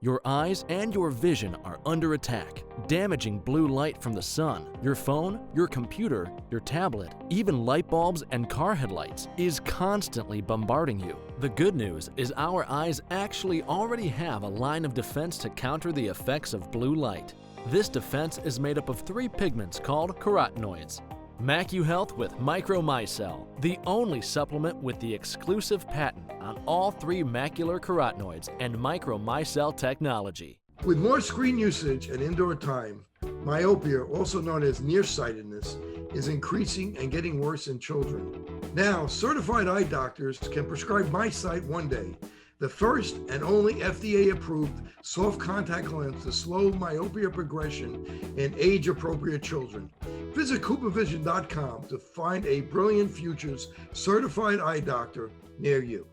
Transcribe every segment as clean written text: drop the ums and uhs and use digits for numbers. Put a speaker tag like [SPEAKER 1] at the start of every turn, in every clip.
[SPEAKER 1] Your eyes and your vision are under attack, damaging blue light from the sun. Your phone, your computer, your tablet, even light bulbs and car headlights is constantly bombarding you. The good news is our eyes actually already have a line of defense to counter the effects of blue light. This defense is made up of 3 pigments called carotenoids. MacuHealth with Micromycel, the only supplement with the exclusive patent on all 3 macular carotenoids and Micromycel technology.
[SPEAKER 2] With more screen usage and indoor time, myopia, also known as nearsightedness, is increasing and getting worse in children. Now, certified eye doctors can prescribe MySight One Day, the first and only FDA-approved soft contact lens to slow myopia progression in age-appropriate children. Visit CooperVision.com to find a Brilliant Futures certified eye doctor near you.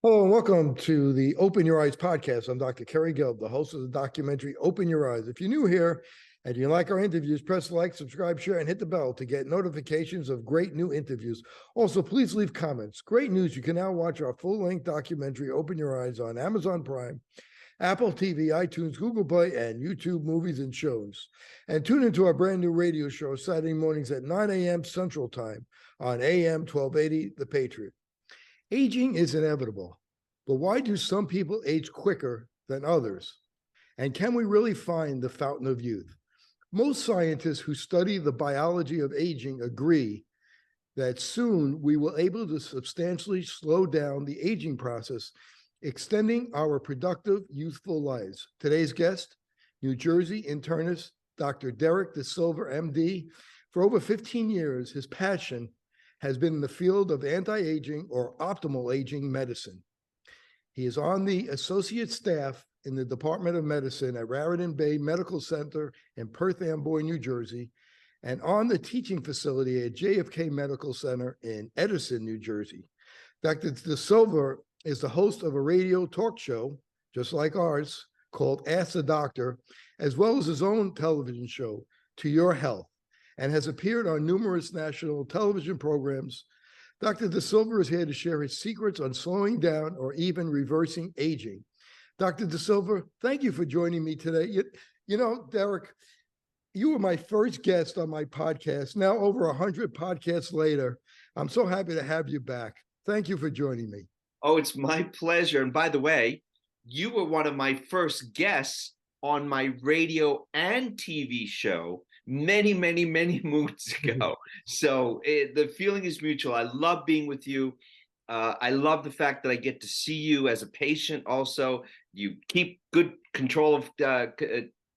[SPEAKER 2] Hello and welcome to the Open Your Eyes podcast. I'm Dr. Kerry Gelb, the host of the documentary Open Your Eyes. If you're new here and you like our interviews, press like, subscribe, share, and hit the bell to get notifications of great new interviews. Also, please leave comments. Great news, you can now watch our full-length documentary Open Your Eyes on Amazon Prime, Apple TV, iTunes, Google Play, and YouTube Movies and Shows. And tune into our brand new radio show Saturday mornings at 9 a.m. Central Time on AM 1280, The Patriot. Aging is inevitable, but why do some people age quicker than others? And can we really find the fountain of youth? Most scientists who study the biology of aging agree that soon we will be able to substantially slow down the aging process, extending our productive, youthful lives. Today's guest, New Jersey internist, Dr. Derrick DeSilva, MD. For over 15 years, his passion has been in the field of anti-aging or optimal aging medicine. He is on the associate staff in the Department of Medicine at Raritan Bay Medical Center in Perth Amboy, New Jersey, and on the teaching facility at JFK Medical Center in Edison, New Jersey. Dr. DeSilva is the host of a radio talk show, just like ours, called Ask the Doctor, as well as his own television show, To Your Health, and has appeared on numerous national television programs. Dr. DeSilva is here to share his secrets on slowing down or even reversing aging. Dr. DeSilva, thank you for joining me today. You know, Derrick, you were my first guest on my podcast. Now, over 100 podcasts later, I'm so happy to have you back. Thank you for joining me.
[SPEAKER 3] Oh, it's my pleasure. And by the way, you were one of my first guests on my radio and TV show many, many, many moons ago. So the feeling is mutual. I love being with you. I love the fact that I get to see you as a patient. Also, you keep good control of,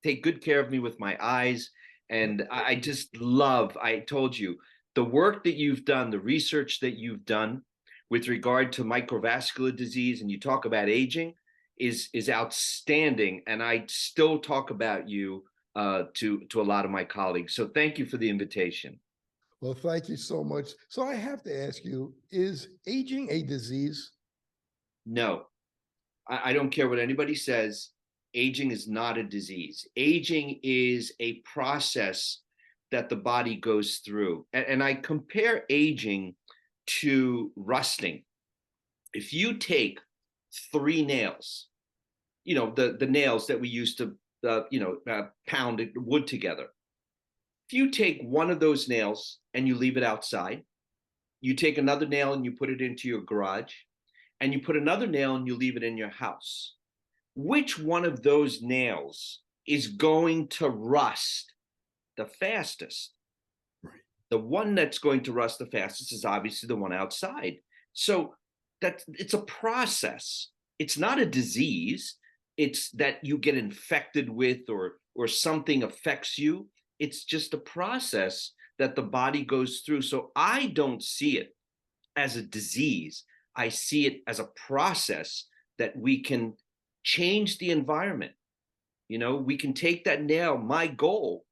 [SPEAKER 3] take good care of me with my eyes. And I just love, I told you, the work that you've done, the research that you've done with regard to microvascular disease, and you talk about aging, is outstanding. And I still talk about you to a lot of my colleagues. So thank you for the invitation.
[SPEAKER 2] Well, thank you so much. So I have to ask you, is aging a disease?
[SPEAKER 3] No, I don't care what anybody says. Aging is not a disease. Aging is a process that the body goes through. And I compare aging to rusting. If you take 3 nails, you know, the nails that we used to, pound wood together. If you take one of those nails and you leave it outside, you take another nail and you put it into your garage, and you put another nail and you leave it in your house, which one of those nails is going to rust the fastest?
[SPEAKER 2] Right.
[SPEAKER 3] The one that's going to rust the fastest is obviously the one outside. So it's a process. It's not a disease. It's that you get infected with or something affects you. It's just a process that the body goes through. So I don't see it as a disease. I see it as a process that we can change the environment. You know, we can take that nail. My goal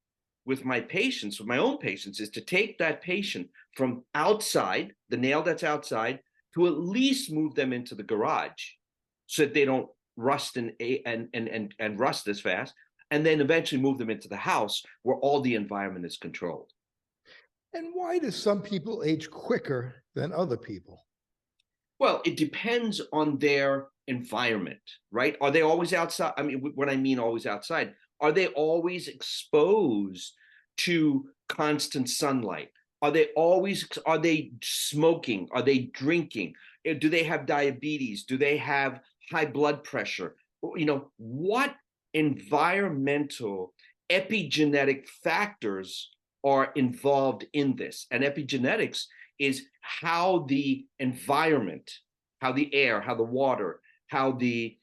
[SPEAKER 3] with my patients, with my own patients, is to take that patient from outside, the nail that's outside, to at least move them into the garage so that they don't rust and rust as fast, and then eventually move them into the house where all the environment is controlled.
[SPEAKER 2] And why do some people age quicker than other people?
[SPEAKER 3] Well, it depends on their environment, right? Are they always outside? I mean, when I mean always outside, are they always exposed to constant sunlight? Are they smoking? Are they drinking? Do they have diabetes? Do they have high blood pressure? What environmental epigenetic factors are involved in this? And epigenetics is how the environment, how the air, how the water, how the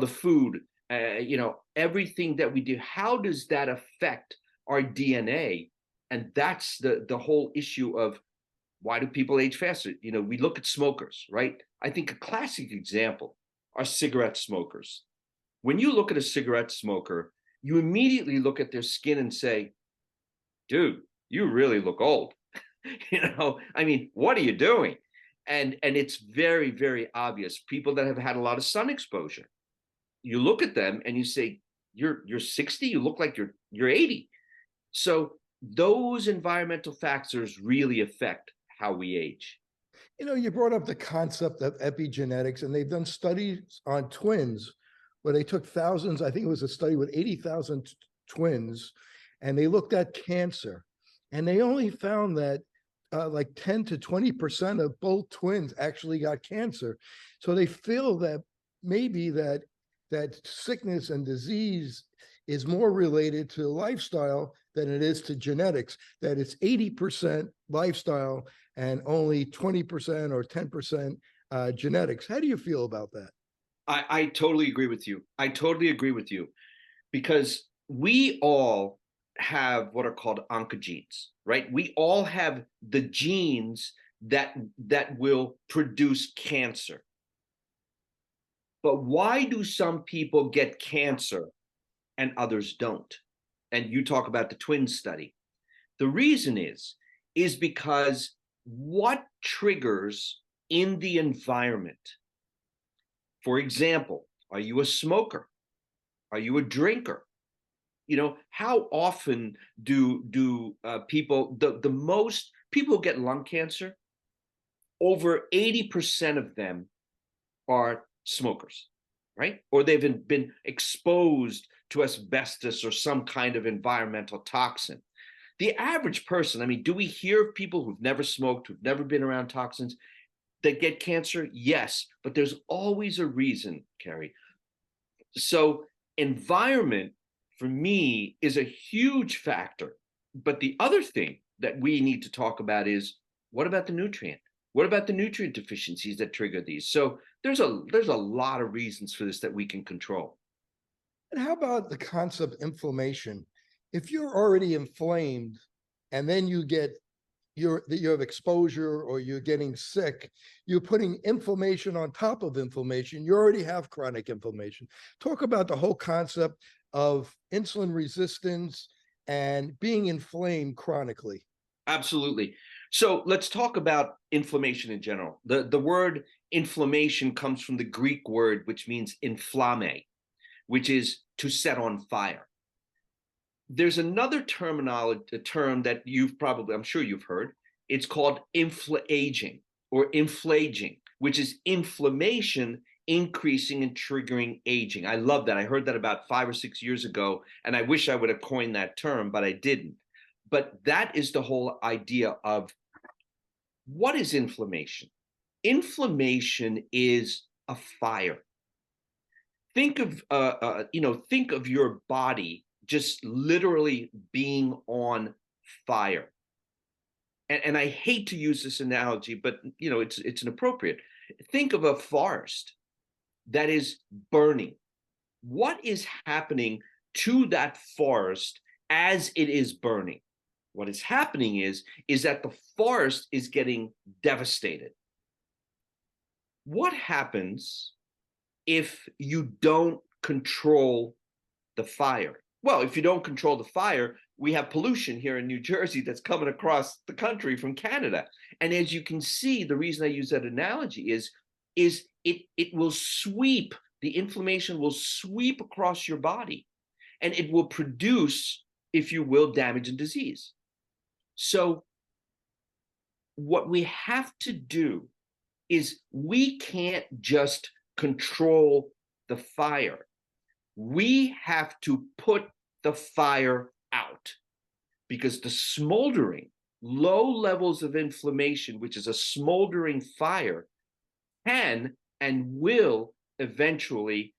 [SPEAKER 3] food, everything that we do, how does that affect our DNA? And that's the whole issue of why do people age faster? We look at smokers, right? I think a classic example are cigarette smokers. When you look at a cigarette smoker, you immediately look at their skin and say, dude, you really look old. I mean, what are you doing? And it's very, very obvious. People that have had a lot of sun exposure, you look at them and you say, you're 60, you look like you're 80. So those environmental factors really affect how we age.
[SPEAKER 2] You brought up the concept of epigenetics, and they've done studies on twins where they took thousands, I think it was a study with 80,000 twins, and they looked at cancer. And they only found that like 10 to 20% of both twins actually got cancer. So they feel that maybe that sickness and disease is more related to lifestyle than it is to genetics, that it's 80% lifestyle and only 20% or 10% genetics. How do you feel about that?
[SPEAKER 3] I totally agree with you. I totally agree with you, because we all have what are called oncogenes, right? We all have the genes that will produce cancer. But why do some people get cancer and others don't? And you talk about the twin study. The reason is because what triggers in the environment? For example, are you a smoker? Are you a drinker? How often do people, the most people who get lung cancer, over 80% of them are smokers, right? Or they've been exposed to asbestos or some kind of environmental toxin. The average person, I mean, do we hear of people who've never smoked, who've never been around toxins, that get cancer? Yes, but there's always a reason, Carrie. So environment, for me, is a huge factor. But the other thing that we need to talk about is, what about the nutrient? What about the nutrient deficiencies that trigger these? So there's a lot of reasons for this that we can control.
[SPEAKER 2] And how about the concept inflammation? If you're already inflamed and then you have exposure or you're getting sick, you're putting inflammation on top of inflammation. You already have chronic inflammation. Talk about the whole concept of insulin resistance and being inflamed chronically.
[SPEAKER 3] Absolutely. So let's talk about inflammation in general. The word inflammation comes from the Greek word, which means inflamme, which is to set on fire. There's another term that I'm sure you've heard. It's called inflammaging or inflaging, which is inflammation increasing and triggering aging. I love that. I heard that about 5 or 6 years ago, and I wish I would have coined that term, but I didn't. But that is the whole idea of what is inflammation? Inflammation is a fire. Think of your body just literally being on fire. And I hate to use this analogy, but it's inappropriate. Think of a forest that is burning. What is happening to that forest as it is burning? What is happening is that the forest is getting devastated. What happens if you don't control the fire? Well, if you don't control the fire, we have pollution here in New Jersey that's coming across the country from Canada. And as you can see, the reason I use that analogy is it will sweep, the inflammation will sweep across your body, and it will produce, if you will, damage and disease. So what we have to do is we can't just control the fire. We have to put the fire out, because the smoldering, low levels of inflammation, which is a smoldering fire, can and will eventually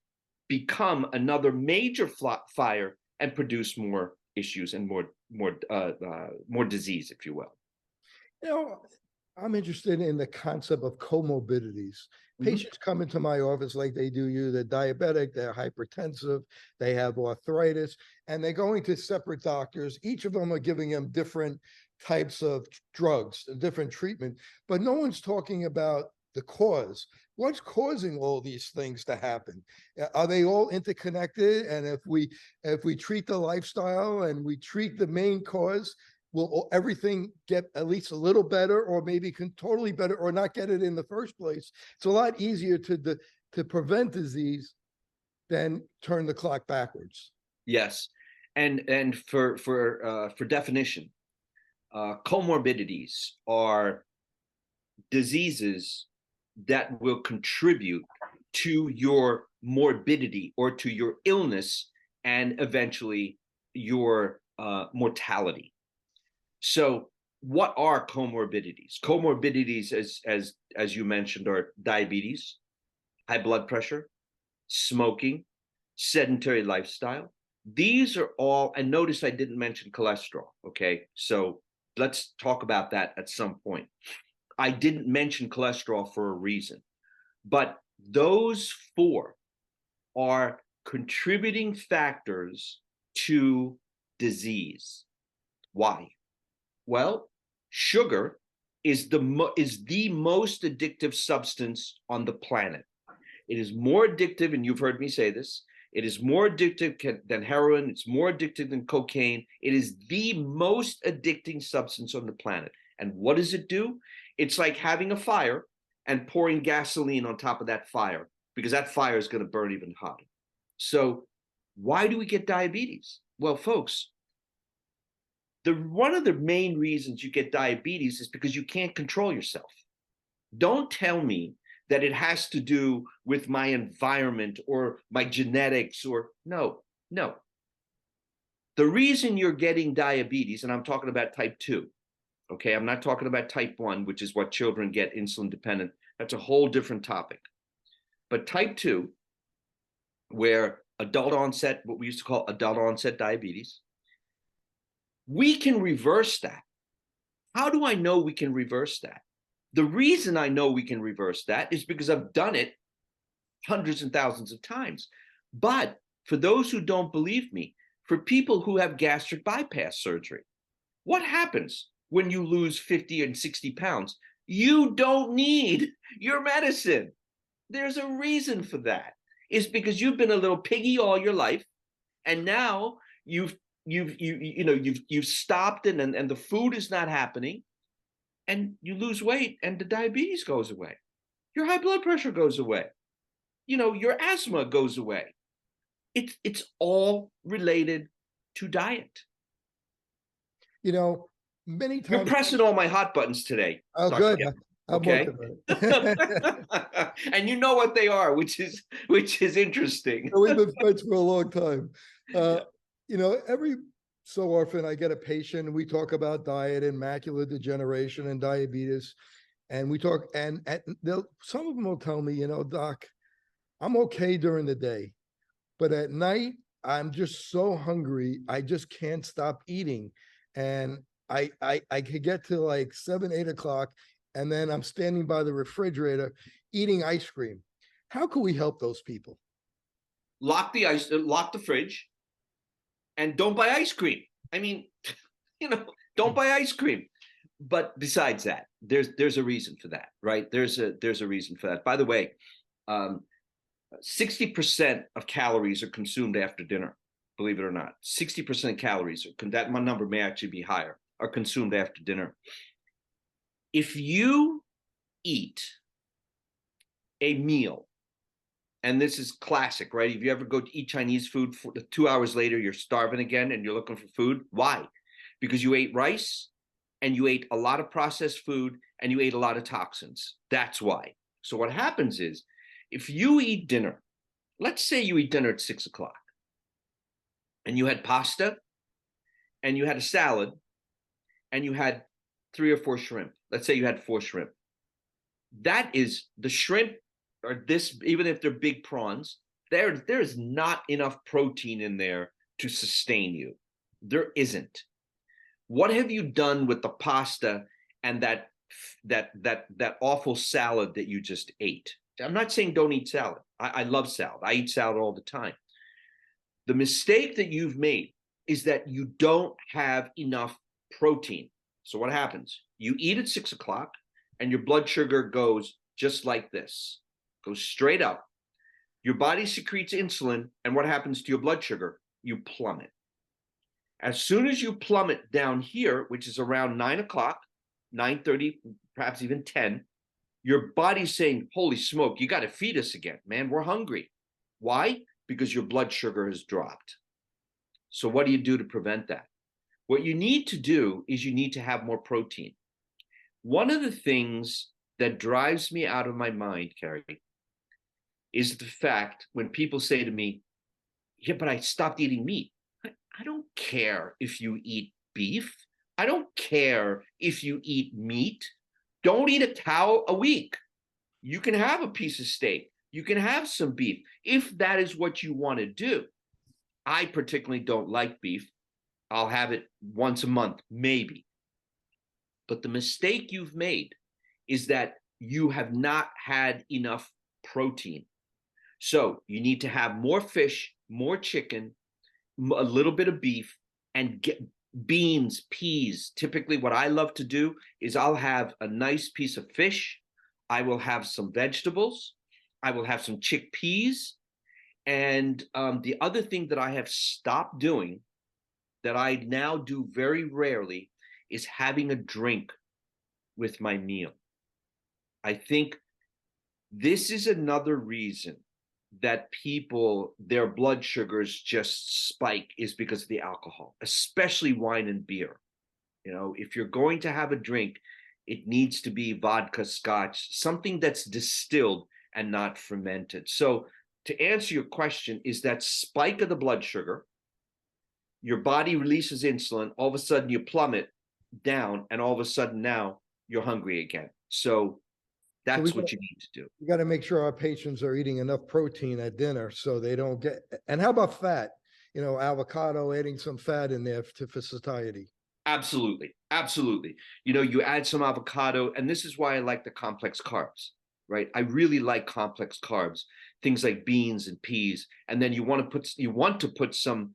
[SPEAKER 3] become another major fire and produce more issues and more disease, if you will.
[SPEAKER 2] You know, I'm interested in the concept of comorbidities. Patients come into my office like they do you. They're diabetic, they're hypertensive, they have arthritis, and they're going to separate doctors. Each of them are giving them different types of drugs, different treatment, but no one's talking about the cause. What's causing all these things to happen? Are they all interconnected? And if we treat the lifestyle and we treat the main cause, will everything get at least a little better, or maybe can totally better, or not get it in the first place? It's a lot easier to prevent disease than turn the clock backwards.
[SPEAKER 3] Yes, and for definition, comorbidities are diseases that will contribute to your morbidity or to your illness and eventually your mortality. So what are comorbidities? Comorbidities, as you mentioned, are diabetes, high blood pressure, smoking, sedentary lifestyle. These are all, and notice I didn't mention cholesterol, okay? So let's talk about that at some point. I didn't mention cholesterol for a reason, but those four are contributing factors to disease. Why? Well, sugar is the most addictive substance on the planet. It is more addictive, and you've heard me say this, it is more addictive than heroin, it's more addictive than cocaine. It is the most addicting substance on the planet. And what does it do? It's like having a fire and pouring gasoline on top of that fire, because that fire is going to burn even hotter. So why do we get diabetes? Well, folks, one of the main reasons you get diabetes is because you can't control yourself. Don't tell me that it has to do with my environment or my genetics or no. The reason you're getting diabetes, and I'm talking about type 2, okay? I'm not talking about type 1, which is what children get, insulin dependent. That's a whole different topic. But type 2, where adult onset, what we used to call adult onset diabetes, we can reverse that. How do I know we can reverse that? The reason I know we can reverse that is because I've done it hundreds and thousands of times. But for those who don't believe me, for people who have gastric bypass surgery, what happens when you lose 50 and 60 pounds? You don't need your medicine. There's a reason for that. It's because you've been a little piggy all your life, and now you've stopped it, and the food is not happening, and you lose weight, and the diabetes goes away. Your high blood pressure goes away. Your asthma goes away. It's all related to diet.
[SPEAKER 2] Many times
[SPEAKER 3] you're pressing all my hot buttons today.
[SPEAKER 2] Oh, Dr. Good.
[SPEAKER 3] Okay. And you know what they are, which is interesting.
[SPEAKER 2] We've been friends for a long time. Every so often I get a patient and we talk about diet and macular degeneration and diabetes. And we talk, and some of them will tell me, Doc, I'm okay during the day, but at night, I'm just so hungry. I just can't stop eating. And I could get to like 7, 8 o'clock, and then I'm standing by the refrigerator eating ice cream. How can we help those people?
[SPEAKER 3] Lock the fridge, and don't buy ice cream. I mean, don't buy ice cream. But besides that, there's a reason for that, right? There's a reason for that. By the way, 60% of calories are consumed after dinner. Believe it or not, 60% of calories, that number may actually be higher, are consumed after dinner. If you eat a meal, and this is classic, right? If you ever go to eat Chinese food, 2 hours later, you're starving again and you're looking for food. Why? Because you ate rice and you ate a lot of processed food and you ate a lot of toxins. That's why. So what happens is, if you eat dinner, let's say you eat dinner at 6 o'clock, and you had pasta, and you had a salad, and you had 3 or 4 shrimp. Let's say you had 4 shrimp. That is the shrimp, or this, even if they're big prawns, there is not enough protein in there to sustain you. There isn't. What have you done with the pasta and that awful salad that you just ate? I'm not saying don't eat salad. I love salad. I eat salad all the time. The mistake that you've made is that you don't have enough protein. So what happens? You eat at 6 o'clock and your blood sugar goes just like this, goes straight up. Your body secretes insulin, and what happens to your blood sugar? You plummet. As soon as you plummet down here, which is around 9 o'clock, 9:30, perhaps even 10, your body's saying, holy smoke, you got to feed us again, man. We're hungry. Why? Because your blood sugar has dropped. So what do you do to prevent that? What you need to do is you need to have more protein. One of the things that drives me out of my mind, Carrie, is the fact when people say to me, yeah, but I stopped eating meat. I don't care if you eat beef. I don't care if you eat meat. Don't eat a cow a week. You can have a piece of steak. You can have some beef if that is what you want to do. I particularly don't like beef. I'll have it once a month, maybe. But the mistake you've made is that you have not had enough protein. So you need to have more fish, more chicken, a little bit of beef, and get beans, peas. Typically what I love to do is I'll have a nice piece of fish. I will have some vegetables. I will have some chickpeas. And the other thing that I have stopped doing, that I now do very rarely, is having a drink with my meal. I think this is another reason that people, their blood sugars just spike, is because of the alcohol, especially wine and beer. You know, if you're going to have a drink, it needs to be vodka, scotch, something that's distilled and not fermented. So to answer your question, is that spike of the blood sugar, your body releases insulin, all of a sudden you plummet down, and all of a sudden now you're hungry again. So that's what you need to do.
[SPEAKER 2] We got to make sure our patients are eating enough protein at dinner so they don't get, and how about fat? You know, avocado, adding some fat in there for satiety.
[SPEAKER 3] Absolutely. Absolutely. You know, you add some avocado, and this is why I like the complex carbs, right? I really like complex carbs, things like beans and peas. And then you want to put some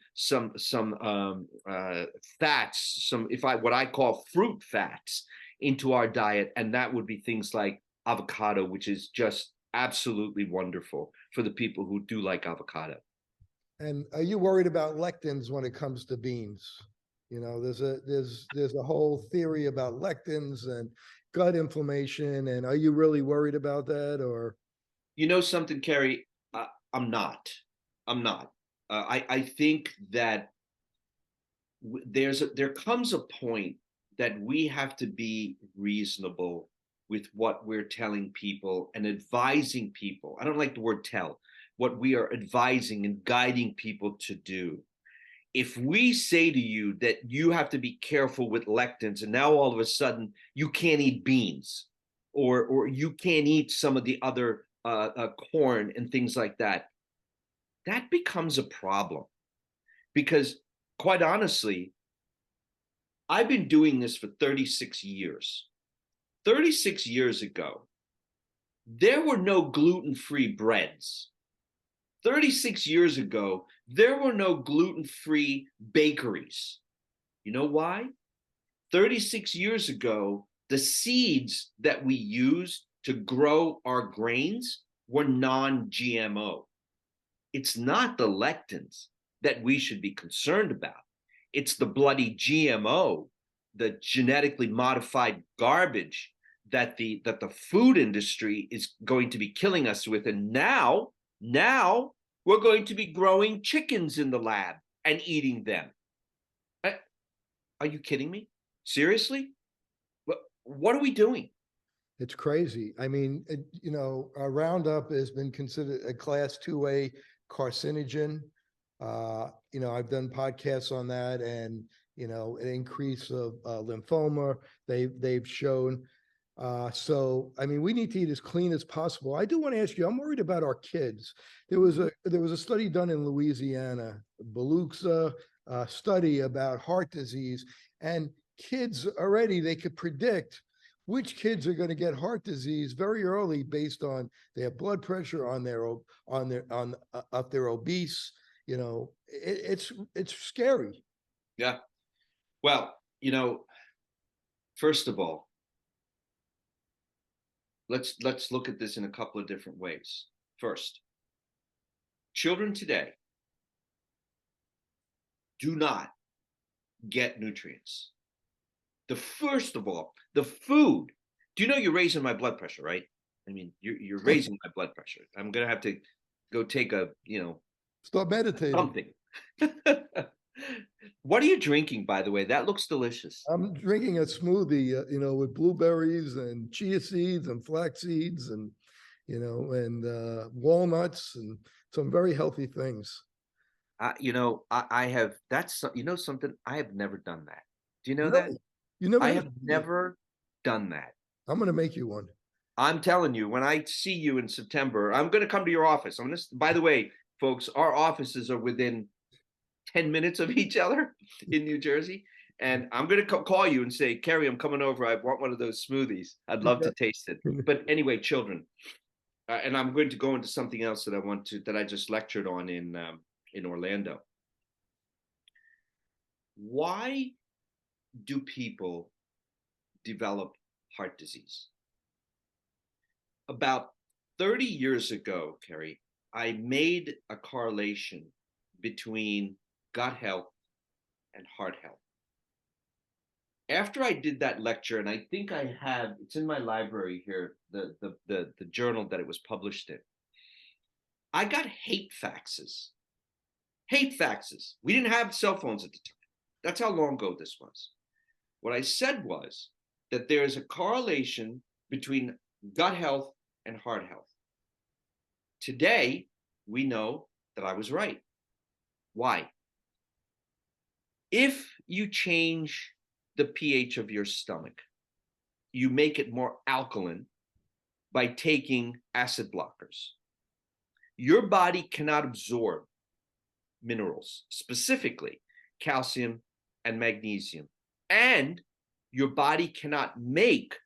[SPEAKER 3] fats, what I call fruit fats into our diet. And that would be things like avocado, which is just absolutely wonderful for the people who do like avocado.
[SPEAKER 2] And are you worried about lectins when it comes to beans? You know, there's a whole theory about lectins and gut inflammation. And are you really worried about that? Or,
[SPEAKER 3] you know something, Carrie? I'm not. I think that there comes a point that we have to be reasonable with what we're telling people and advising people. I don't like the word tell, what we are advising and guiding people to do. If we say to you that you have to be careful with lectins, and now all of a sudden you can't eat beans, or you can't eat some of the other corn and things like that, that becomes a problem. Because quite honestly, I've been doing this for 36 years. 36 years ago, there were no gluten-free breads. 36 years ago, there were no gluten-free bakeries. You know why? 36 years ago, the seeds that we used to grow our grains were non-GMO. It's not the lectins that we should be concerned about. It's the bloody GMO, the genetically modified garbage that the food industry is going to be killing us with. And now we're going to be growing chickens in the lab and eating them. Are you kidding me? Seriously? What are we doing?
[SPEAKER 2] It's crazy. I mean, Roundup has been considered a class 2A carcinogen. I've done podcasts on that, and an increase of lymphoma. They've shown. So I mean, we need to eat as clean as possible. I do want to ask you. I'm worried about our kids. There was a study done in Louisiana, Beluxa study about heart disease, and kids already they could predict which kids are going to get heart disease very early based on their blood pressure, on if they're obese. It's scary.
[SPEAKER 3] Yeah. Well, first of all, let's look at this in a couple of different ways. First, children today do not get nutrients. First of all, the food. Do you know you're raising my blood pressure, right? I mean, you're raising my blood pressure. I'm gonna have to go take
[SPEAKER 2] start meditating.
[SPEAKER 3] Something. What are you drinking, by the way? That looks delicious.
[SPEAKER 2] I'm drinking a smoothie, with blueberries and chia seeds and flax seeds and walnuts and some very healthy things.
[SPEAKER 3] I have. That's something I have never done that. Do you know
[SPEAKER 2] Really?
[SPEAKER 3] that?
[SPEAKER 2] You never?
[SPEAKER 3] I have never done that.
[SPEAKER 2] I'm going to make you one.
[SPEAKER 3] I'm telling you, when I see you in September, I'm going to come to your office. By the way, folks, our offices are within 10 minutes of each other in New Jersey. And I'm going to call you and say, Kerry, I'm coming over. I want one of those smoothies. I'd love to taste it. But anyway, children, and I'm going to go into something else that I just lectured on in Orlando. Why do people develop heart disease? About 30 years ago, Kerry, I made a correlation between gut health and heart health. After I did that lecture, and I think it's in my library here, the journal that it was published in, I got hate faxes. Hate faxes. We didn't have cell phones at the time. That's how long ago this was. What I said was that there is a correlation between gut health and heart health. Today, we know that I was right. Why? If you change the pH of your stomach, you make it more alkaline by taking acid blockers. Your body cannot absorb minerals, specifically calcium and magnesium, and your body cannot make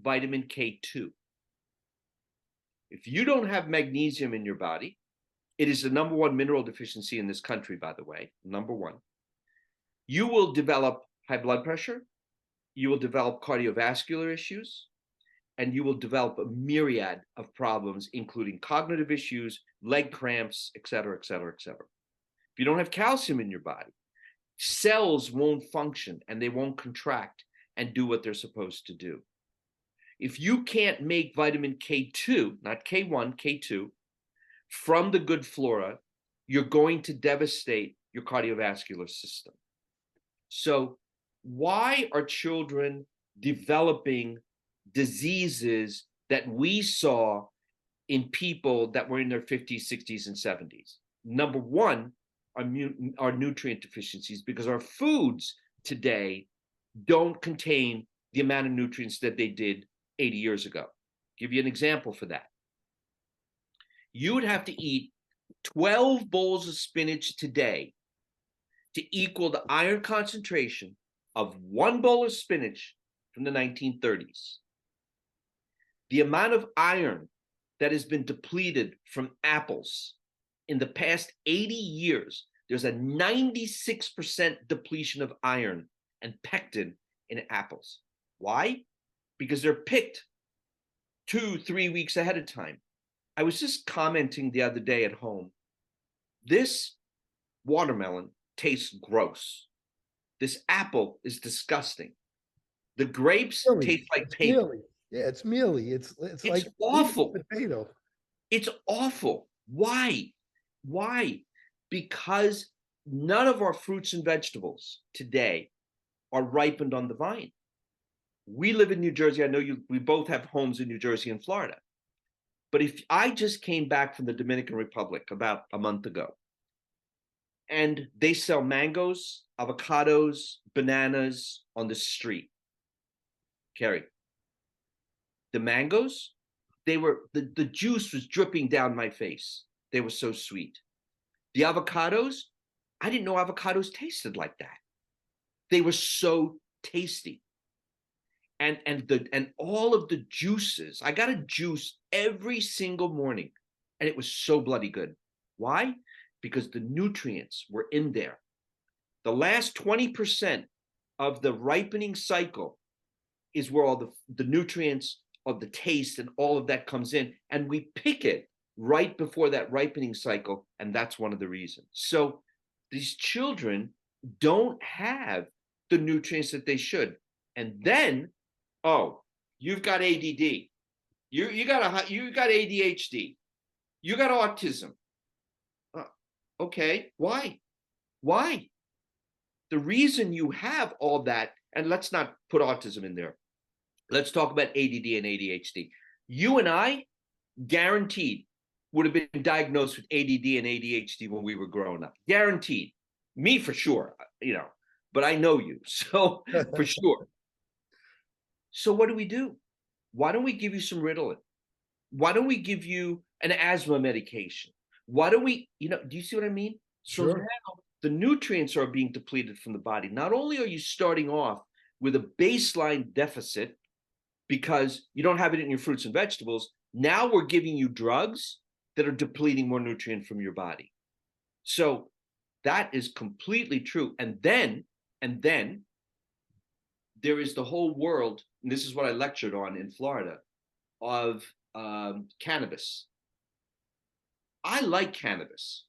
[SPEAKER 3] vitamin K2. If you don't have magnesium in your body, it is the number one mineral deficiency in this country, by the way, number one. You will develop high blood pressure, you will develop cardiovascular issues, and you will develop a myriad of problems, including cognitive issues, leg cramps, et cetera, et cetera, et cetera. If you don't have calcium in your body, cells won't function and they won't contract and do what they're supposed to do. If you can't make vitamin K2, not K1, K2, from the good flora, you're going to devastate your cardiovascular system. So why are children developing diseases that we saw in people that were in their 50s, 60s, and 70s? Number one are nutrient deficiencies, because our foods today don't contain the amount of nutrients that they did 80 years ago. Give you an example for that. You would have to eat 12 bowls of spinach today to equal the iron concentration of one bowl of spinach from the 1930s. The amount of iron that has been depleted from apples in the past 80 years, there's a 96% depletion of iron and pectin in apples. Why? Because they're picked 2-3 weeks ahead of time. I was just commenting the other day at home. This watermelon tastes gross. This apple is disgusting. The grapes taste like paper.
[SPEAKER 2] Mealy. Yeah, it's mealy. It's like
[SPEAKER 3] awful.
[SPEAKER 2] Potato.
[SPEAKER 3] It's awful. Why? Because none of our fruits and vegetables today are ripened on the vine. We live in New Jersey. I know we both have homes in New Jersey and Florida. But if I just came back from the Dominican Republic about a month ago, and they sell mangoes, avocados, bananas on the street, Kerry, the mangoes, the juice was dripping down my face. They were so sweet. The avocados, I didn't know avocados tasted like that. They were so tasty. And all of the juices, I got a juice every single morning, and it was so bloody good. Why? Because the nutrients were in there. The last 20% of the ripening cycle is where all the nutrients of the taste and all of that comes in, and we pick it right before that ripening cycle, and that's one of the reasons. So these children don't have the nutrients that they should. And then, oh, you've got ADD. You got ADHD. You got autism. Okay, why? Why? The reason you have all that, and let's not put autism in there. Let's talk about ADD and ADHD. You and I, guaranteed, would have been diagnosed with ADD and ADHD when we were growing up. Guaranteed. Me for sure, but I know you, so for sure. So what do? Why don't we give you some Ritalin? Why don't we give you an asthma medication? Why don't we, do you see what I mean?
[SPEAKER 2] Sure.
[SPEAKER 3] So now the nutrients are being depleted from the body. Not only are you starting off with a baseline deficit because you don't have it in your fruits and vegetables, now we're giving you drugs that are depleting more nutrient from your body. So that is completely true. And then there is the whole world, and this is what I lectured on in Florida, of cannabis. I like cannabis.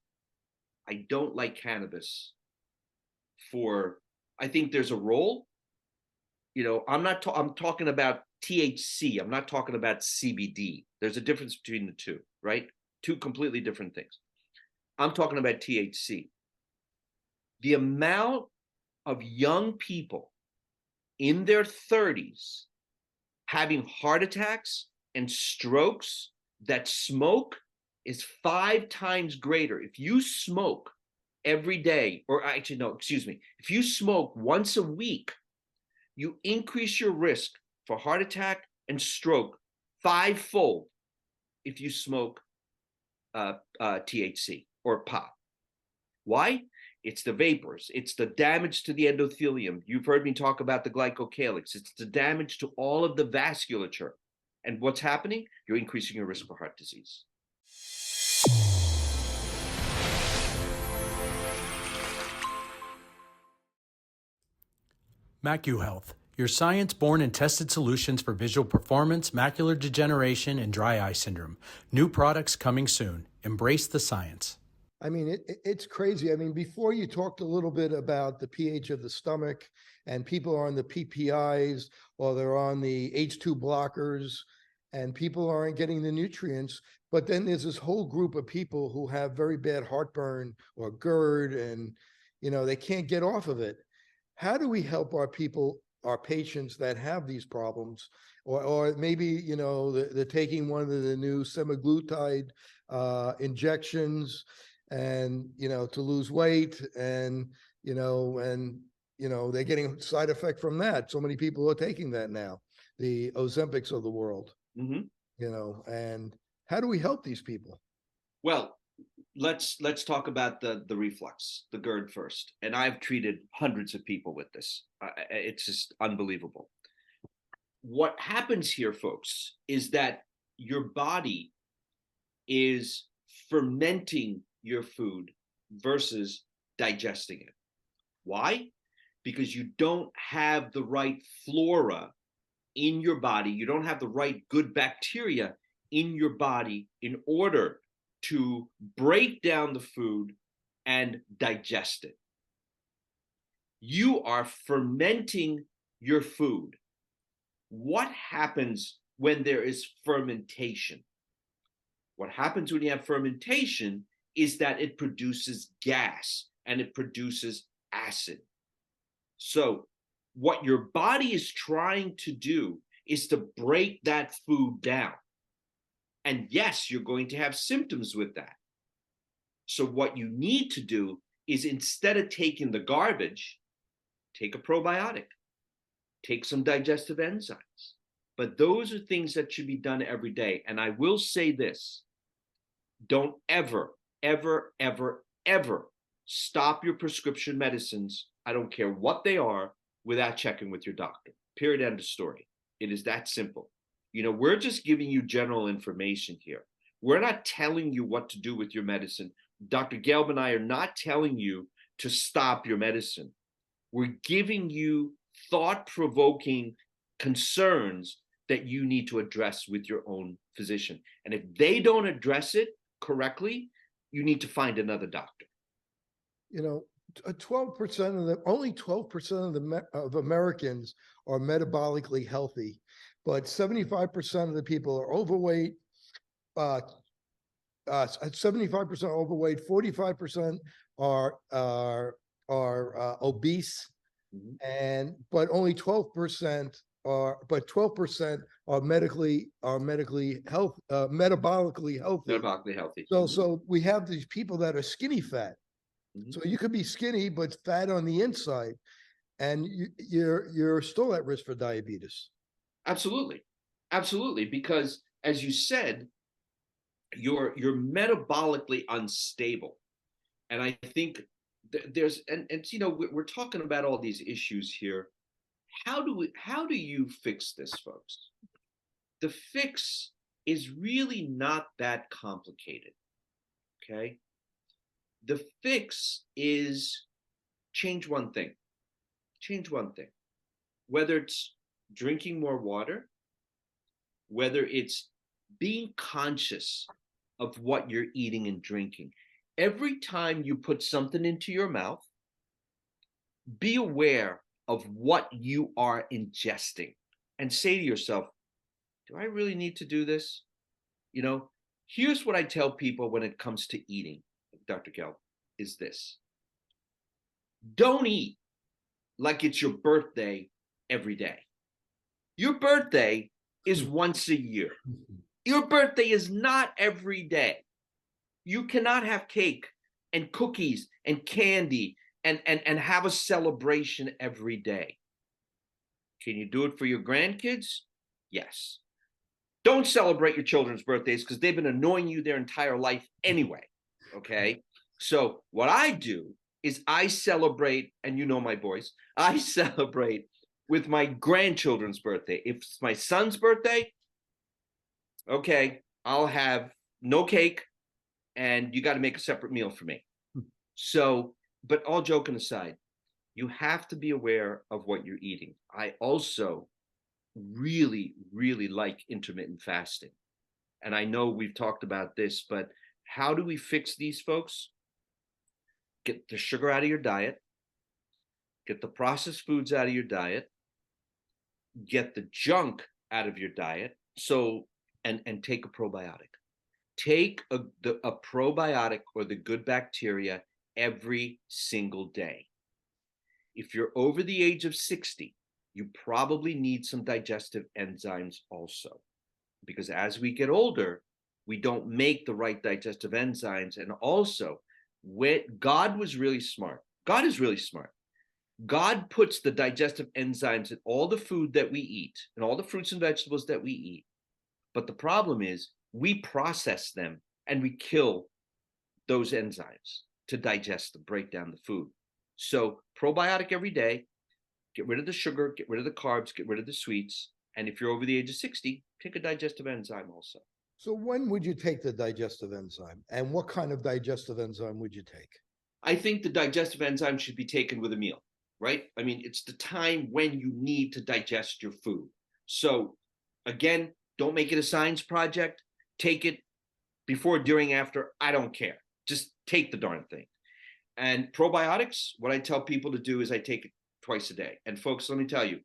[SPEAKER 3] I don't like cannabis I think there's a role. I'm talking about THC. I'm not talking about CBD. There's a difference between the two, right? Two completely different things. I'm talking about THC. The amount of young people in their 30s having heart attacks and strokes that smoke is 5 times greater. If you smoke every day, or actually, no, excuse me, if you smoke once a week, you increase your risk for heart attack and stroke 5-fold if you smoke THC or pot. Why? It's the vapors. It's the damage to the endothelium. You've heard me talk about the glycocalyx. It's the damage to all of the vasculature. And what's happening? You're increasing your risk for heart disease.
[SPEAKER 4] MacuHealth, your science-born and tested solutions for visual performance, macular degeneration, and dry eye syndrome. New products coming soon. Embrace the science.
[SPEAKER 2] I mean, it's crazy. I mean, before you talked a little bit about the pH of the stomach, and people are on the PPIs or they're on the H2 blockers, and people aren't getting the nutrients. But then there's this whole group of people who have very bad heartburn or GERD, and they can't get off of it. How do we help our patients that have these problems, or maybe they're taking one of the new semaglutide injections, and to lose weight, and they're getting side effect from that. So many people are taking that now, the Ozempics of the world.
[SPEAKER 3] Mm-hmm.
[SPEAKER 2] And how do we help these people?
[SPEAKER 3] Well, let's talk about the reflux, the GERD first. And I've treated hundreds of people with this. It's just unbelievable. What happens here, folks, is that your body is fermenting your food versus digesting it. Why? Because you don't have the right flora in your body. You don't have the right good bacteria in your body in order to break down the food and digest it. You are fermenting your food. What happens when there is fermentation? What happens when you have fermentation is that it produces gas and it produces acid. So What your body is trying to do is to break that food down. And yes, you're going to have symptoms with that. So what you need to do is, instead of taking the garbage, take a probiotic, take some digestive enzymes. But those are things that should be done every day. And I will say this, don't ever, ever, ever, ever stop your prescription medicines, I don't care what they are, without checking with your doctor. Period, end of story. It is that simple. You know, we're just giving you general information here. We're not telling you what to do with your medicine. Dr. Gelb and I are not telling you to stop your medicine. We're giving you thought-provoking concerns that you need to address with your own physician. And if they don't address it correctly, you need to find another doctor.
[SPEAKER 2] You know, 12% of the only 12% of Americans are metabolically healthy, but 75% of the people are overweight. 75% overweight, 45% are obese, but only 12% are, but 12% are metabolically healthy.
[SPEAKER 3] Metabolically healthy.
[SPEAKER 2] So we have these people that are skinny fat. So you could be skinny but fat on the inside, and you're still at risk for diabetes.
[SPEAKER 3] Absolutely, absolutely. Because as you said, you're metabolically unstable, and I think there's and you know, we're talking about all these issues here. How do you fix this, folks? The fix is really not that complicated. Okay. The fix is change one thing. Change one thing. Whether it's drinking more water, whether it's being conscious of what you're eating and drinking. Every time you put something into your mouth, be aware of what you are ingesting and say to yourself, do I really need to do this? You know, here's what I tell people when it comes to eating, Dr. Gelb, is this. Don't eat like it's your birthday every day. Your birthday is once a year. Your birthday is not every day. You cannot have cake and cookies and candy and have a celebration every day. Can you do it for your grandkids? Yes. Don't celebrate your children's birthdays because they've been annoying you their entire life anyway. Okay. So what I do is I celebrate, and you know my boys, I celebrate with my grandchildren's birthday. If it's my son's birthday, okay, I'll have no cake and you got to make a separate meal for me. So, but all joking aside, you have to be aware of what you're eating. I also really, really like intermittent fasting. And I know we've talked about this, but how do we fix these, folks? Get the sugar out of your diet, get the processed foods out of your diet, get the junk out of your diet. So, and take a probiotic. Take a probiotic or the good bacteria every single day. If you're over the age of 60, you probably need some digestive enzymes also, because as we get older, we don't make the right digestive enzymes. And also, God was really smart. God is really smart. God puts the digestive enzymes in all the food that we eat and all the fruits and vegetables that we eat. But the problem is we process them and we kill those enzymes to digest them, break down the food. So probiotic every day, get rid of the sugar, get rid of the carbs, get rid of the sweets. And if you're over the age of 60, take a digestive enzyme also.
[SPEAKER 2] So when would you take the digestive enzyme, and what kind of digestive enzyme would you take?
[SPEAKER 3] I think the digestive enzyme should be taken with a meal, right? I mean, it's the time when you need to digest your food. So again, don't make it a science project. Take it before, during, after. I don't care. Just take the darn thing. And probiotics, what I tell people to do is I take it twice a day. And folks, let me tell you,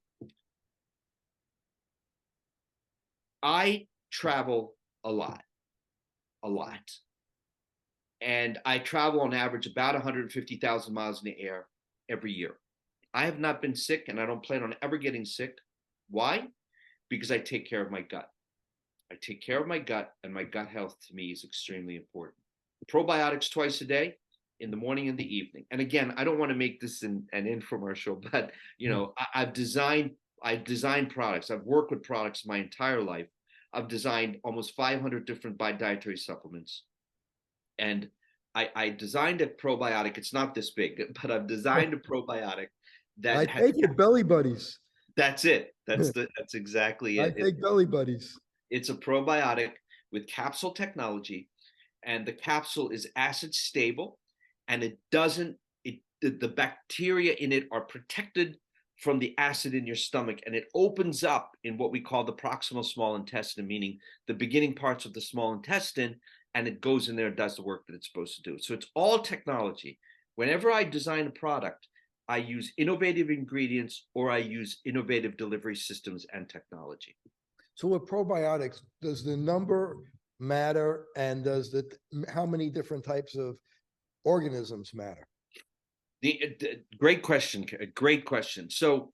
[SPEAKER 3] I travel a lot. And I travel on average about 150,000 miles in the air every year. I have not been sick, and I don't plan on ever getting sick. Why? Because I take care of my gut. I take care of my gut, and my gut health to me is extremely important. Probiotics twice a day, in the morning and the evening. And again, I don't want to make this an infomercial, but I've designed products. I've worked with products my entire life. I've designed almost 500 different dietary supplements. And I designed a probiotic. It's not this big, but I've designed a probiotic that
[SPEAKER 2] I take it Belly Buddies.
[SPEAKER 3] That's it. That's exactly it.
[SPEAKER 2] I take Belly Buddies.
[SPEAKER 3] It's a probiotic with capsule technology, and the capsule is acid stable, and the bacteria in it are protected from the acid in your stomach, and it opens up in what we call the proximal small intestine, meaning the beginning parts of the small intestine, and it goes in there and does the work that it's supposed to do. So it's all technology. Whenever I design a product, I use innovative ingredients or I use innovative delivery systems and technology.
[SPEAKER 2] So with probiotics, does the number matter, and does how many different types of organisms matter?
[SPEAKER 3] Great question. Great question. So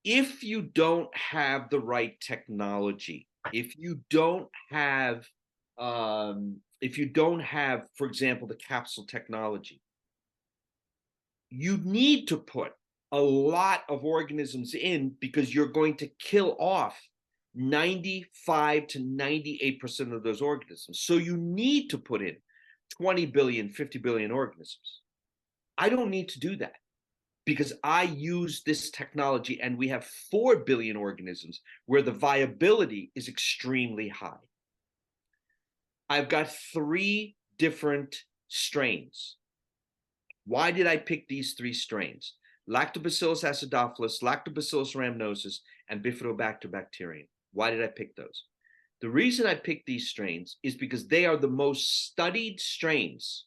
[SPEAKER 3] if you don't have the right technology, if you don't have, for example, the capsule technology, you need to put a lot of organisms in, because you're going to kill off 95 to 98% of those organisms. So you need to put in 20 billion, 50 billion organisms. I don't need to do that, because I use this technology, and we have 4 billion organisms where the viability is extremely high. I've got 3 different strains. Why did I pick these 3 strains? Lactobacillus acidophilus, Lactobacillus rhamnosus, and Bifidobacter bacterium. Why did I pick those? The reason I picked these strains is because they are the most studied strains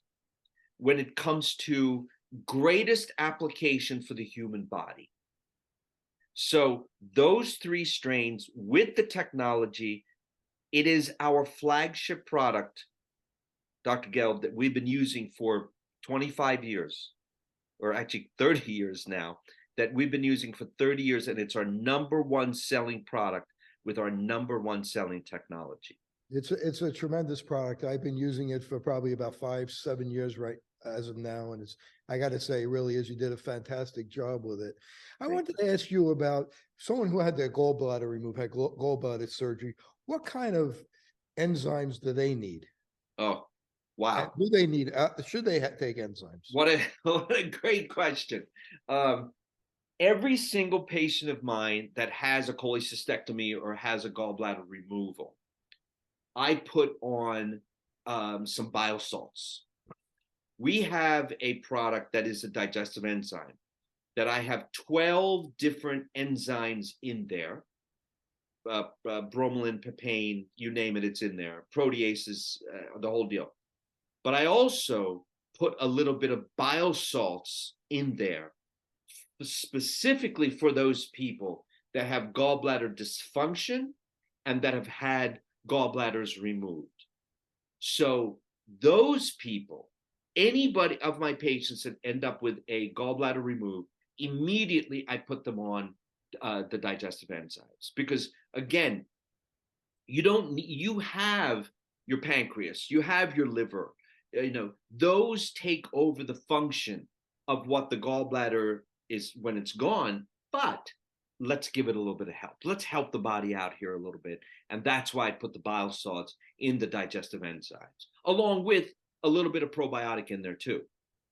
[SPEAKER 3] when it comes to greatest application for the human body. So those 3 strains with the technology, it is our flagship product, Dr. Gelb, that we've been using for 25 years, or actually 30 years now, that we've been using for 30 years, and it's our #1 selling product with our #1 selling technology.
[SPEAKER 2] It's a tremendous product. I've been using it for probably about 5-7 years right as of now, and I got to say, it really is. You did a fantastic job with it. I wanted to ask you about someone who had their gallbladder removed, had gallbladder surgery. What kind of enzymes do they need?
[SPEAKER 3] Oh, wow.
[SPEAKER 2] Do they need? Should they take enzymes?
[SPEAKER 3] What a great question. Every single patient of mine that has a cholecystectomy or has a gallbladder removal, I put on some bile salts. We have a product that is a digestive enzyme that I have 12 different enzymes in there. Bromelain, papain, you name it, it's in there. Proteases, the whole deal. But I also put a little bit of bile salts in there, specifically for those people that have gallbladder dysfunction and that have had gallbladders removed. So those people, anybody of my patients that end up with a gallbladder removed, immediately I put them on the digestive enzymes, because again, you have your pancreas, you have your liver, those take over the function of what the gallbladder is when it's gone, but let's give it a little bit of help. Let's help the body out here a little bit. And that's why I put the bile salts in the digestive enzymes, along with a little bit of probiotic in there too.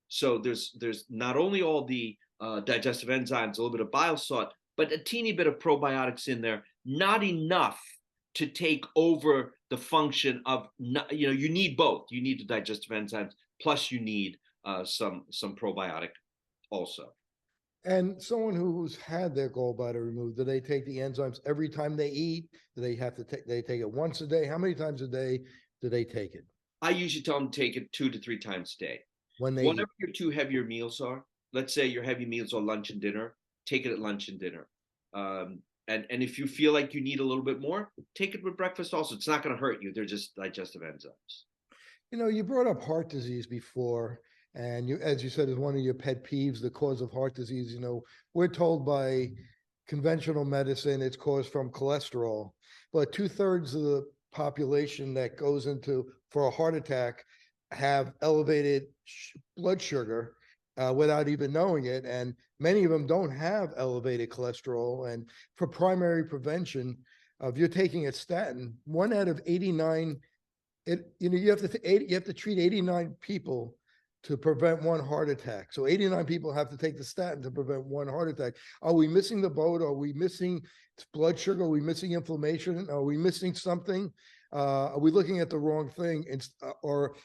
[SPEAKER 3] So there's not only all the digestive enzymes, a little bit of bile salt, but a teeny bit of probiotics in there, not enough to take over the function of, you need both. You need the digestive enzymes, plus you need some probiotic also.
[SPEAKER 2] And someone who's had their gallbladder removed, do they take the enzymes every time they eat? Do they have to take it once a day? How many times a day do they take it?
[SPEAKER 3] I usually tell them to take it 2 to 3 times a day. Whatever your 2 heavier meals are, let's say your heavy meals are lunch and dinner, take it at lunch and dinner. And if you feel like you need a little bit more, take it with breakfast also. It's not going to hurt you. They're just digestive enzymes.
[SPEAKER 2] You brought up heart disease before. And you, as you said, is one of your pet peeves, the cause of heart disease. We're told by conventional medicine it's caused from cholesterol, but 2/3 of the population that goes into for a heart attack have elevated blood sugar without even knowing it. And many of them don't have elevated cholesterol. And for primary prevention, if you're taking a statin, 1 out of 89, you have to treat 89 people to prevent one heart attack. So 89 people have to take the statin to prevent one heart attack. Are we missing the boat? Are we missing blood sugar? Are we missing inflammation? Are we missing something? Are we looking at the wrong thing? Or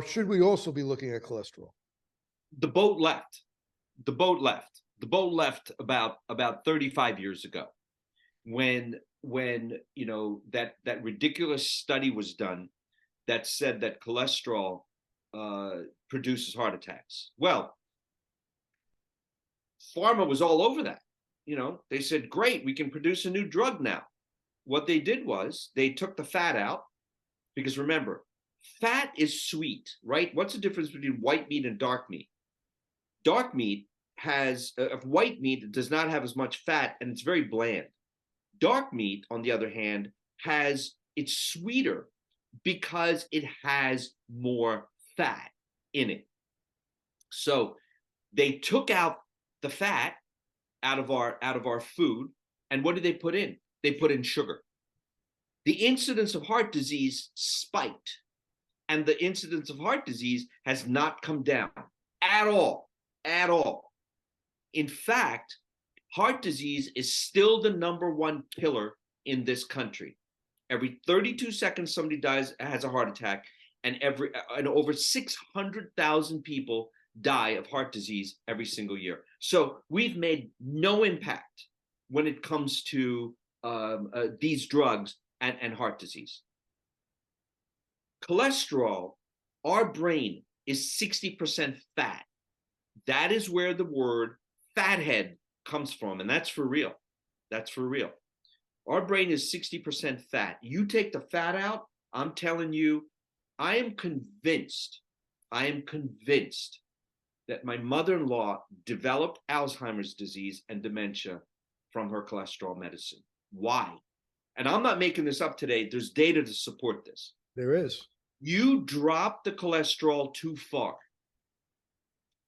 [SPEAKER 2] should we also be looking at cholesterol?
[SPEAKER 3] The boat left. The boat left. The boat left about 35 years ago, when that ridiculous study was done that said that cholesterol produces heart attacks. Well, pharma was all over that. They said, great, we can produce a new drug now. What they did was they took the fat out, because remember, fat is sweet, right? What's the difference between white meat and dark meat? Dark meat white meat does not have as much fat, and it's very bland. Dark meat, on the other hand, it's sweeter because it has more fat in it. So they took out the fat out of our food, and what did they put in? They put in sugar. The incidence of heart disease spiked, and the incidence of heart disease has not come down at all. In fact, heart disease is still the #1 killer in this country. Every 32 seconds, somebody has a heart attack, and over 600,000 people die of heart disease every single year. So we've made no impact when it comes to these drugs and heart disease. Cholesterol, our brain is 60% fat. That is where the word fathead comes from, and that's for real. That's for real. Our brain is 60% fat. You take the fat out, I'm telling you, I am convinced that my mother-in-law developed Alzheimer's disease and dementia from her cholesterol medicine. Why? And I'm not making this up today. There's data to support this.
[SPEAKER 2] There is.
[SPEAKER 3] You drop the cholesterol too far,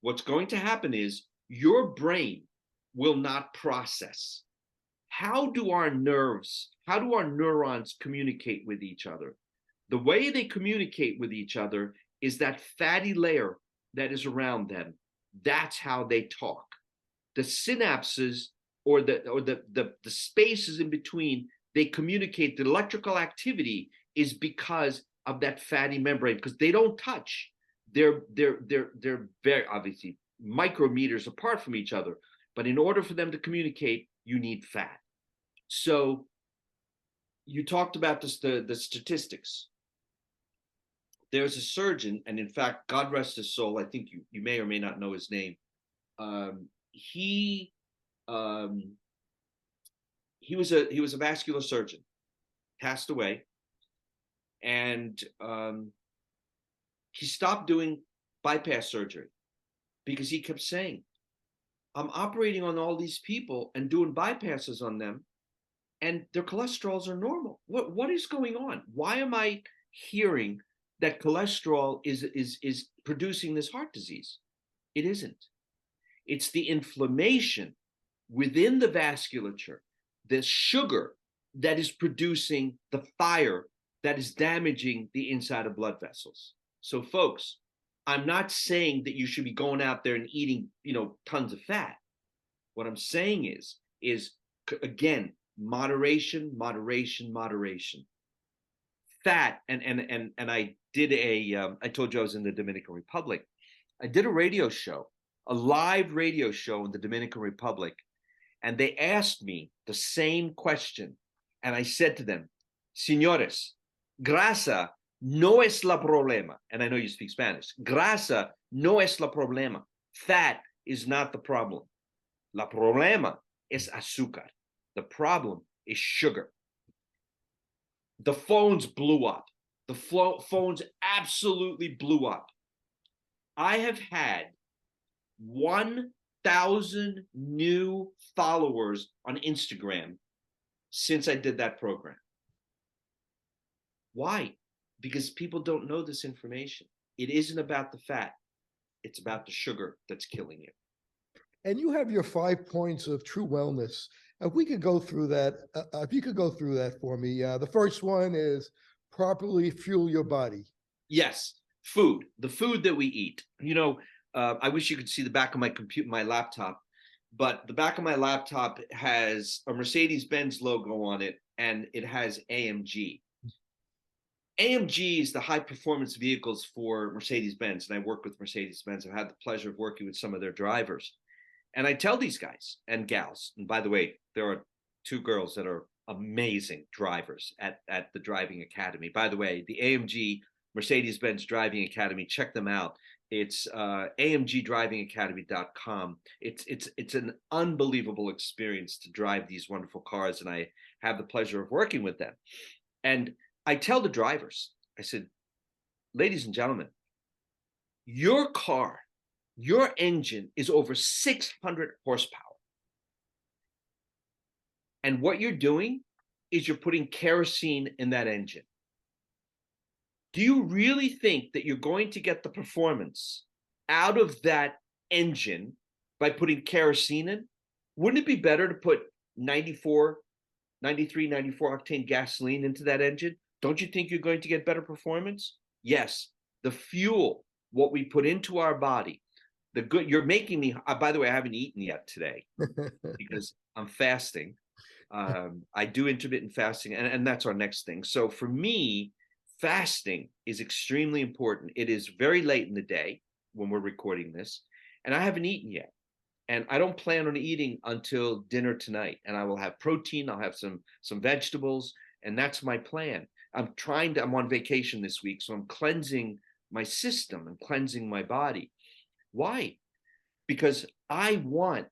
[SPEAKER 3] what's going to happen is your brain will not process. How do our neurons communicate with each other? The way they communicate with each other is that fatty layer that is around them. That's how they talk. The synapses or the spaces in between, they communicate. The electrical activity is because of that fatty membrane, because they don't touch. They're very obviously micrometers apart from each other. But in order for them to communicate, you need fat. So you talked about the statistics. There's a surgeon, and in fact, God rest his soul, I think you may or may not know his name. He was a vascular surgeon, passed away, and he stopped doing bypass surgery because he kept saying, I'm operating on all these people and doing bypasses on them, and their cholesterols are normal. What is going on? Why am I hearing that cholesterol is producing this heart disease? It isn't. It's the inflammation within the vasculature, the sugar that is producing the fire that is damaging the inside of blood vessels. So folks, I'm not saying that you should be going out there and eating, tons of fat. What I'm saying is again, moderation. Fat, and I did I told you I was in the Dominican Republic. I did a radio show, a live radio show in the Dominican Republic, and they asked me the same question. And I said to them, Señores, grasa no es la problema. And I know you speak Spanish. Grasa no es la problema. Fat is not the problem. La problema es azúcar. The problem is sugar. The phones blew up. The phones absolutely blew up. I have had 1,000 new followers on Instagram since I did that program. Why? Because people don't know this information. It isn't about the fat. It's about the sugar that's killing you.
[SPEAKER 2] And you have your 5 points of true wellness. If we could go through that, if you could go through that for me. The first one is properly fuel your body.
[SPEAKER 3] Yes, food, the food that we eat. I wish you could see the back of my laptop, but the back of my laptop has a Mercedes-Benz logo on it, and it has AMG. AMG is the high performance vehicles for Mercedes-Benz, and I work with Mercedes-Benz. I've had the pleasure of working with some of their drivers. And I tell these guys and gals, and by the way, there are 2 girls that are amazing drivers at the driving academy. By the way, the AMG Mercedes-Benz Driving Academy, check them out. It's amgdrivingacademy.com. It's an unbelievable experience to drive these wonderful cars, and I have the pleasure of working with them. And I tell the drivers, I said, ladies and gentlemen, your car, your engine is over 600 horsepower. And what you're doing is you're putting kerosene in that engine. Do you really think that you're going to get the performance out of that engine by putting kerosene in? Wouldn't it be better to put 94 octane gasoline into that engine? Don't you think you're going to get better performance? Yes. The fuel, what we put into our body, you're making me, by the way, I haven't eaten yet today because I'm fasting. I do intermittent fasting, and that's our next thing. So for me, fasting is extremely important. It is very late in the day when we're recording this, and I haven't eaten yet. And I don't plan on eating until dinner tonight. And I will have protein, I'll have some vegetables, and that's my plan. I'm on vacation this week, so I'm cleansing my system and cleansing my body. Why? Because I want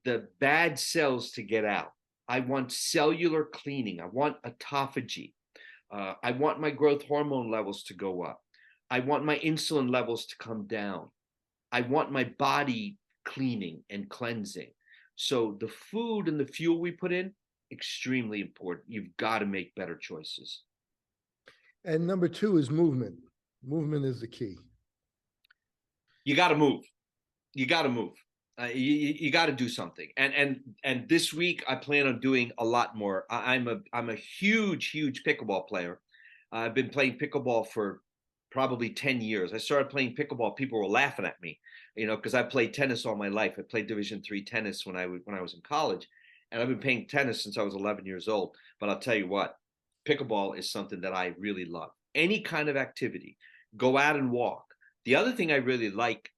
[SPEAKER 3] the bad cells to get out. I want cellular cleaning. I want autophagy. I want my growth hormone levels to go up. I want my insulin levels to come down. I want my body cleaning and cleansing. So the food and the fuel we put in, extremely important. You've got to make better choices.
[SPEAKER 2] And number 2 is movement. Movement is the key.
[SPEAKER 3] You got to move. You got to move. You got to do something. And this week I plan on doing a lot more. I'm a huge pickleball player. I've been playing pickleball for probably 10 years. I started playing pickleball. People were laughing at me, because I played tennis all my life. I played Division III tennis when I was in college, and I've been playing tennis since I was 11 years old. But I'll tell you what, pickleball is something that I really love. Any kind of activity, go out and walk. The other thing I really like,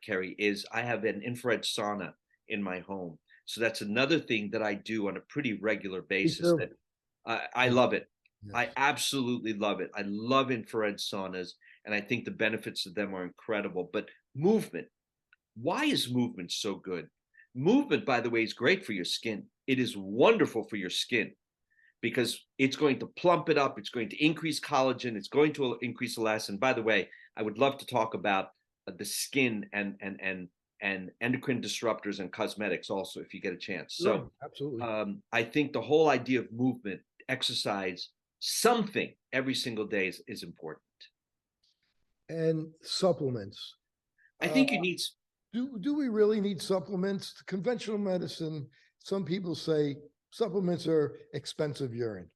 [SPEAKER 3] Kerry, is I have an infrared sauna in my home. So that's another thing that I do on a pretty regular basis. That I love it. Yes. I absolutely love it. I love infrared saunas, and I think the benefits of them are incredible. But movement, why is movement so good? Movement, by the way, is great for your skin. It is wonderful for your skin because it's going to plump it up. It's going to increase collagen. It's going to increase elastin. By the way, I would love to talk about the skin and endocrine disruptors and cosmetics also, if you get a chance. So
[SPEAKER 2] absolutely.
[SPEAKER 3] I think the whole idea of movement, exercise, something every single day is important.
[SPEAKER 2] And supplements.
[SPEAKER 3] I think you need.
[SPEAKER 2] Do we really need supplements? Conventional medicine, some people say supplements are expensive urine.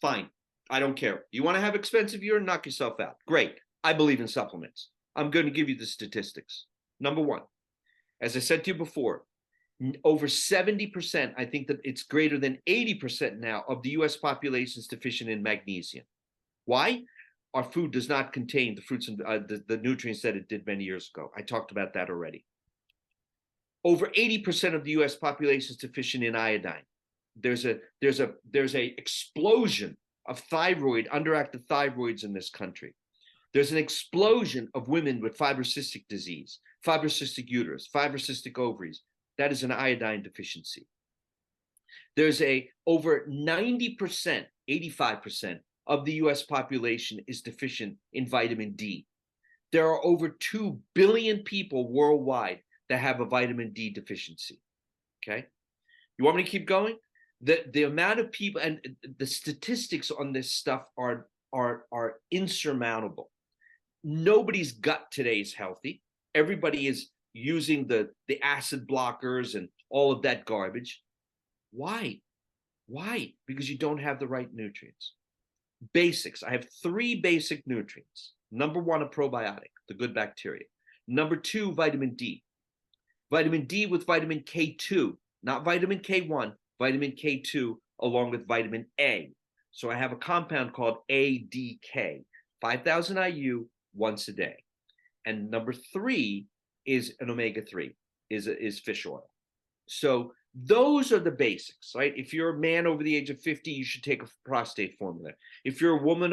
[SPEAKER 3] Fine. I don't care. You want to have expensive urine? Knock yourself out. Great. I believe in supplements. I'm going to give you the statistics. Number 1, as I said to you before, over 70%, I think that it's greater than 80% now of the US population is deficient in magnesium. Why? Our food does not contain the fruits and the nutrients that it did many years ago. I talked about that already. Over 80% of the US population is deficient in iodine. There's a explosion of underactive thyroids in this country. There's an explosion of women with fibrocystic disease, fibrocystic uterus, fibrocystic ovaries. That is an iodine deficiency. There's over 90%, 85% of the US population is deficient in vitamin D. There are over 2 billion people worldwide that have a vitamin D deficiency. Okay. You want me to keep going? The amount of people and the statistics on this stuff are insurmountable. Nobody's gut today is healthy. Everybody is using the acid blockers and all of that garbage. Why? Why? Because you don't have the right nutrients. Basics. I have 3 basic nutrients. Number 1, a probiotic, the good bacteria. Number 2, vitamin D. Vitamin D with vitamin K2, not vitamin K1, vitamin K2, along with vitamin A. So I have a compound called ADK, 5,000 IU once a day. And number 3 is an omega-3, is fish oil. So those are the basics, right? If you're a man over the age of 50, you should take a prostate formula. If you're a woman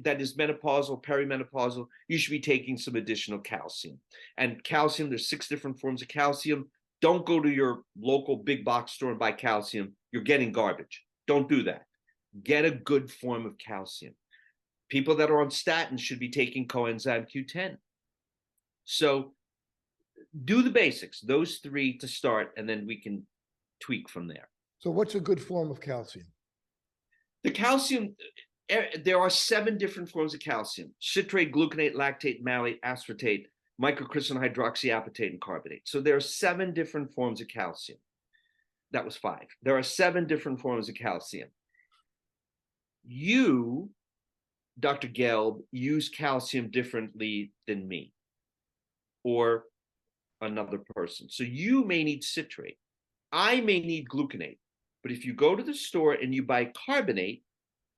[SPEAKER 3] that is menopausal, perimenopausal, you should be taking some additional calcium. And calcium, there's 6 different forms of calcium. Don't go to your local big box store and buy calcium. You're getting garbage. Don't do that. Get a good form of calcium. People that are on statins should be taking coenzyme Q10. So do the basics, those 3 to start, and then we can tweak from there.
[SPEAKER 2] So what's a good form of calcium?
[SPEAKER 3] The calcium, there are 7 different forms of calcium: citrate, gluconate, lactate, malate, aspartate, microcrystalline hydroxyapatite, and carbonate. So there are 7 different forms of calcium. That was 5. There are 7 different forms of calcium. You, Dr. Gelb, use calcium differently than me or another person. So you may need citrate. I may need gluconate. But if you go to the store and you buy carbonate,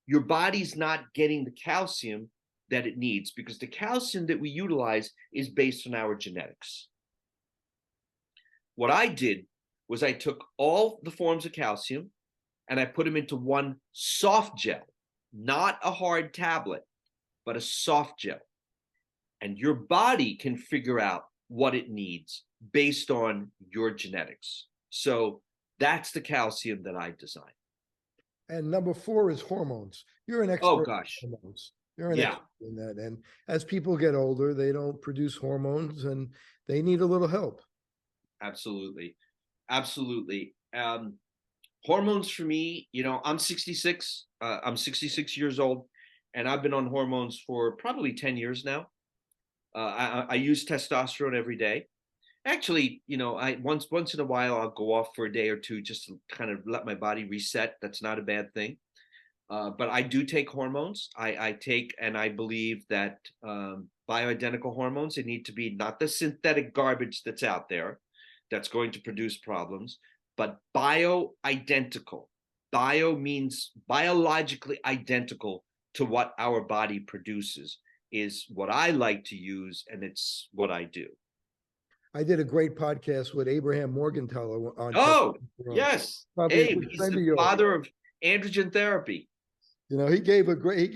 [SPEAKER 3] your body's not getting the calcium that it needs, because the calcium that we utilize is based on our genetics. What I did was I took all the forms of calcium and I put them into one soft gel, not a hard tablet, but a soft gel. And your body can figure out what it needs based on your genetics. So that's the calcium that I designed.
[SPEAKER 2] And number 4 is hormones. You're an expert.
[SPEAKER 3] Oh, gosh.
[SPEAKER 2] In hormones. You're an expert in that. And as people get older, they don't produce hormones and they need a little help.
[SPEAKER 3] Absolutely. Absolutely. Hormones for me, I'm 66. I'm 66 years old, and I've been on hormones for probably 10 years now. I use testosterone every day. Actually, I once in a while I'll go off for a day or 2 just to kind of let my body reset. That's not a bad thing. But I do take hormones. I take, and I believe that bioidentical hormones, they need to be not the synthetic garbage that's out there that's going to produce problems, but bioidentical. Bio means biologically identical to what our body produces is what I like to use, and it's what I do.
[SPEAKER 2] I did a great podcast with Abraham Morgenthaler on.
[SPEAKER 3] Oh, yes. Abe, he's the father of androgen therapy.
[SPEAKER 2] He gave a great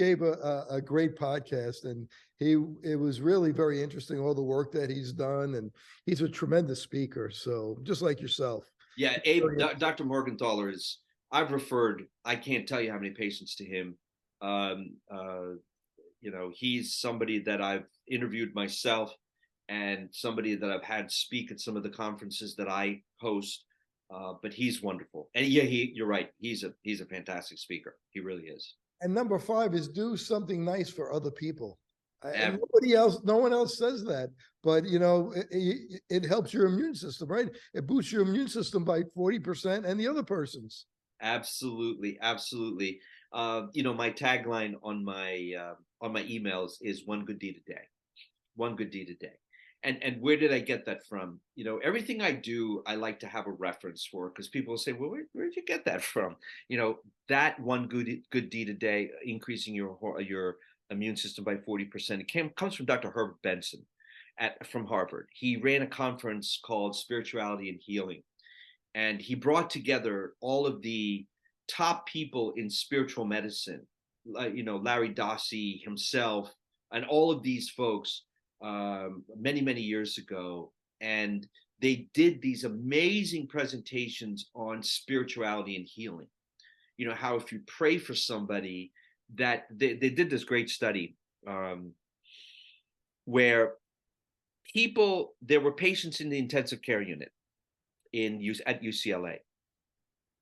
[SPEAKER 2] podcast, and it was really very interesting, all the work that he's done, and he's a tremendous speaker. So just like yourself.
[SPEAKER 3] Yeah, Abe, Dr. Morgenthaler I've referred, I can't tell you how many patients to him. He's somebody that I've interviewed myself, and somebody that I've had speak at some of the conferences that I host. But he's wonderful. And yeah, you're right. He's a fantastic speaker. He really is.
[SPEAKER 2] And number 5 is do something nice for other people. And no one else says that, but it helps your immune system, right? It boosts your immune system by 40% and the other person's.
[SPEAKER 3] Absolutely. Absolutely. My tagline on my emails is one good deed a day, one good deed a day. And where did I get that from? Everything I do, I like to have a reference for, because people will say, well, where did you get that from? That one good deed a day, increasing your immune system by 40%. It comes from Dr. Herbert Benson from Harvard. He ran a conference called Spirituality and Healing. And he brought together all of the top people in spiritual medicine, like, Larry Dossey himself, and all of these folks, many, many years ago. And they did these amazing presentations on spirituality and healing. How if you pray for somebody, that they did this great study where there were patients in the intensive care unit at UCLA.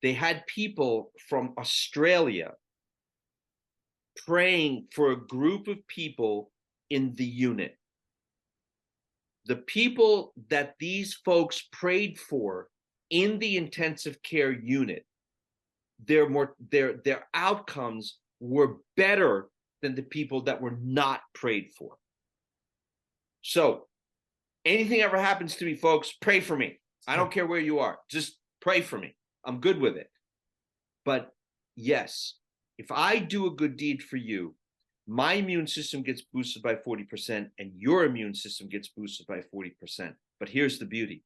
[SPEAKER 3] They had people from Australia praying for a group of people in the unit. The people that these folks prayed for in the intensive care unit, their outcomes were better than the people that were not prayed for. So anything ever happens to me, folks, pray for me. I don't care where you are. Just pray for me. I'm good with it. But yes, if I do a good deed for you, my immune system gets boosted by 40% and your immune system gets boosted by 40%. But here's the beauty.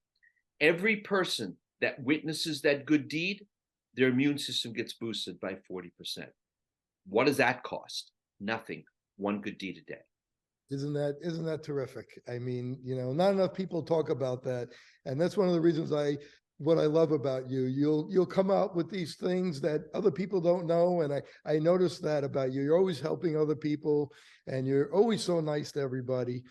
[SPEAKER 3] Every person that witnesses that good deed, their immune system gets boosted by 40%. What does that cost? Nothing. One good deed a day.
[SPEAKER 2] Isn't that terrific? I mean, not enough people talk about that. And that's one of the reasons what I love about you. You'll come out with these things that other people don't know. And I noticed that about you. You're always helping other people and you're always so nice to everybody.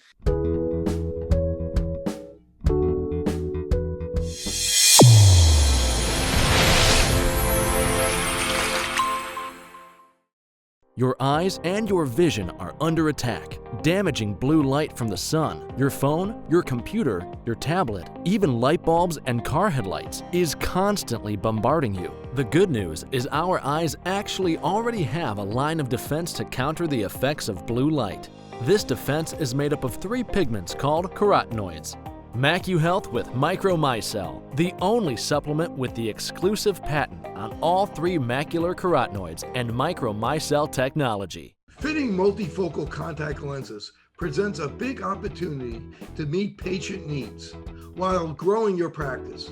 [SPEAKER 1] Your eyes and your vision are under attack. Damaging blue light from the sun, your phone, your computer, your tablet, even light bulbs and car headlights is constantly bombarding you. The good news is our eyes actually already have a line of defense to counter the effects of blue light. This defense is made up of 3 pigments called carotenoids. MacuHealth with Micromicelle, the only supplement with the exclusive patent on all 3 macular carotenoids and Micromicelle technology.
[SPEAKER 2] Fitting multifocal contact lenses presents a big opportunity to meet patient needs while growing your practice.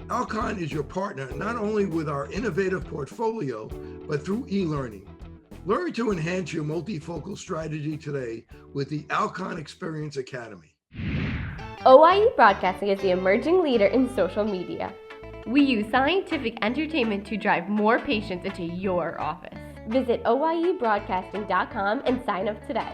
[SPEAKER 2] Alcon is your partner not only with our innovative portfolio, but through e-learning. Learn to enhance your multifocal strategy today with the Alcon Experience Academy.
[SPEAKER 5] OIE Broadcasting is the emerging leader in social media. We use scientific entertainment to drive more patients into your office. Visit oiebroadcasting.com and sign up today.